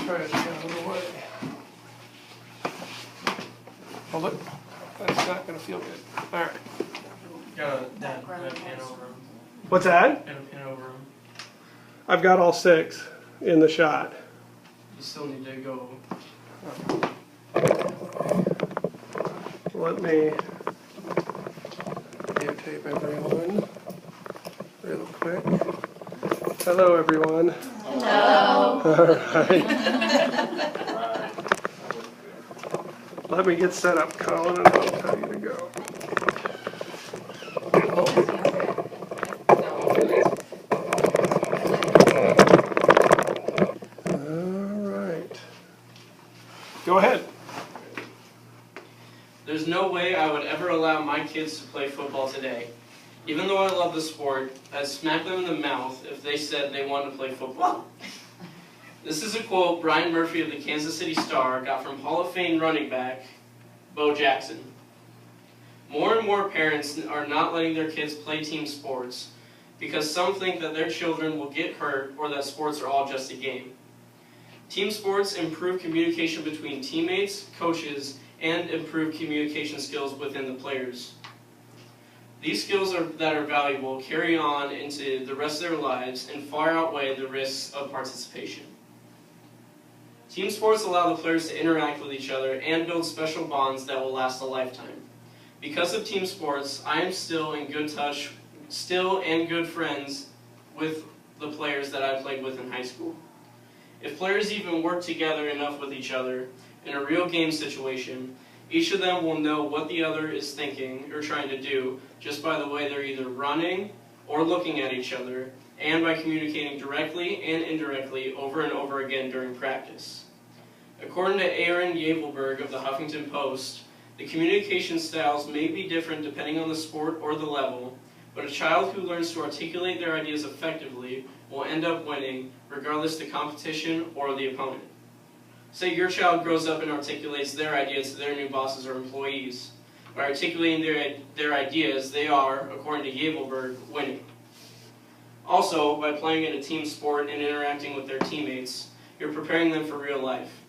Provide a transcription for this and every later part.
try to get out of the way. Hold it. That's not going to feel good. All right. Got a pin over him. What's that? Got a pin over him. I've got all 6 in the shot. You still need to go. Let me videotape everyone real quick. Hello, everyone. Hello. All right. Let me get set up, Collin, and I'll tell you to go. All right. Go ahead. There's no way I would ever allow my kids to play football today. Even though I love the sport, I'd smack them in the mouth if they said they wanted to play football. This is a quote Brian Murphy of the Kansas City Star got from Hall of Fame running back Bo Jackson. More and more parents are not letting their kids play team sports because some think that their children will get hurt or that sports are all just a game. Team sports improve communication between teammates, coaches, and improve communication skills within the players. These skills that are valuable carry on into the rest of their lives and far outweigh the risks of participation. Team sports allow the players to interact with each other and build special bonds that will last a lifetime. Because of team sports, I am still in good touch, and good friends with the players that I played with in high school. If players even work together enough with each other in a real game situation, each of them will know what the other is thinking or trying to do just by the way they're either running or looking at each other, and by communicating directly and indirectly over and over again during practice. According to Aaron Yavelberg of the Huffington Post, the communication styles may be different depending on the sport or the level, but a child who learns to articulate their ideas effectively will end up winning regardless of the competition or the opponent. Say your child grows up and articulates their ideas to their new bosses or employees. By articulating their ideas, they are, according to Yavelberg, winning. Also, by playing in a team sport and interacting with their teammates, you're preparing them for real life.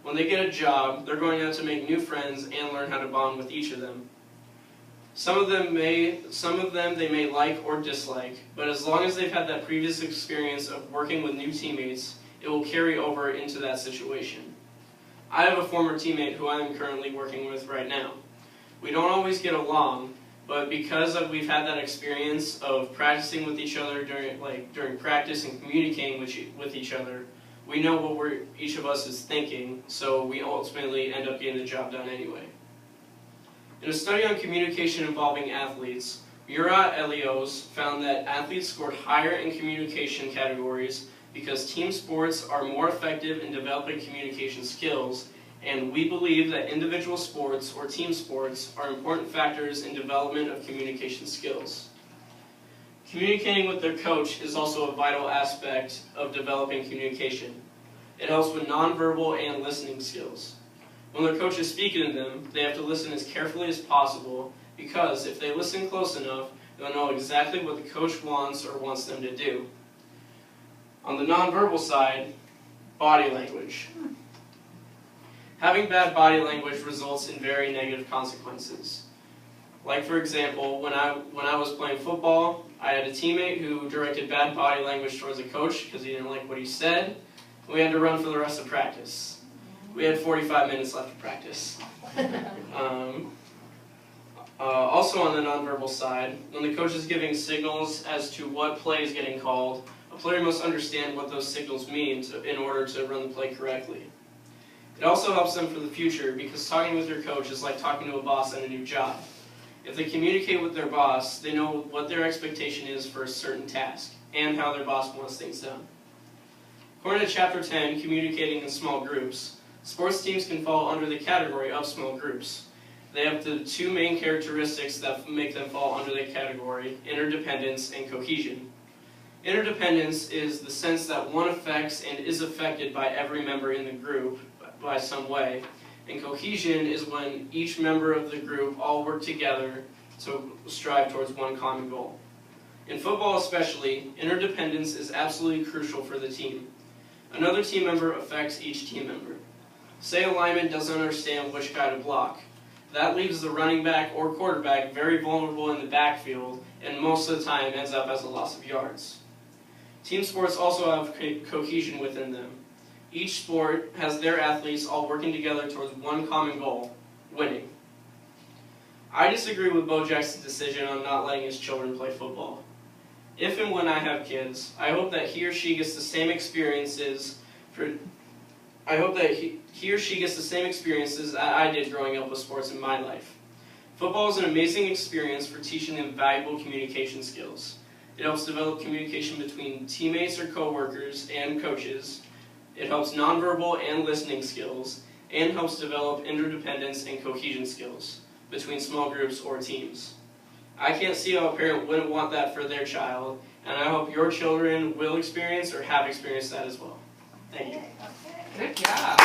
When they get a job, they're going out to make new friends and learn how to bond with each of them. Some of them they may like or dislike, but as long as they've had that previous experience of working with new teammates, it will carry over into that situation. I have a former teammate who I am currently working with right now. We don't always get along, but because we've had that experience of practicing with each other during practice and communicating with each other, we know what each of us is thinking, so we ultimately end up getting the job done anyway. In a study on communication involving athletes, Murat Elios found that athletes scored higher in communication categories because team sports are more effective in developing communication skills, and we believe that individual sports or team sports are important factors in development of communication skills. Communicating with their coach is also a vital aspect of developing communication. It helps with nonverbal and listening skills. When their coach is speaking to them, they have to listen as carefully as possible because if they listen close enough, they'll know exactly what the coach wants or wants them to do. On the nonverbal side, body language. Having bad body language results in very negative consequences. Like, for example, when I was playing football, I had a teammate who directed bad body language towards the coach because he didn't like what he said. We had to run for the rest of practice. We had 45 minutes left of practice. Also on the nonverbal side, when the coach is giving signals as to what play is getting called, a player must understand what those signals mean in order to run the play correctly. It also helps them for the future because talking with your coach is like talking to a boss on a new job. If they communicate with their boss, they know what their expectation is for a certain task and how their boss wants things done. According to Chapter 10, Communicating in Small Groups, sports teams can fall under the category of small groups. They have the two main characteristics that make them fall under the category: interdependence and cohesion. Interdependence is the sense that one affects and is affected by every member in the group by some way, and cohesion is when each member of the group all work together to strive towards one common goal. In football especially, interdependence is absolutely crucial for the team. Another team member affects each team member. Say a lineman doesn't understand which guy to block. That leaves the running back or quarterback very vulnerable in the backfield, and most of the time ends up as a loss of yards. Team sports also have cohesion within them. Each sport has their athletes all working together towards one common goal, winning. I disagree with Bo Jackson's decision on not letting his children play football. If and when I have kids, I hope that he or she gets the same experiences that I did growing up with sports in my life. Football is an amazing experience for teaching them valuable communication skills. It helps develop communication between teammates or coworkers and coaches. It helps nonverbal and listening skills, and helps develop interdependence and cohesion skills between small groups or teams. I can't see how a parent wouldn't want that for their child, and I hope your children will experience or have experienced that as well. Thank you. Good job.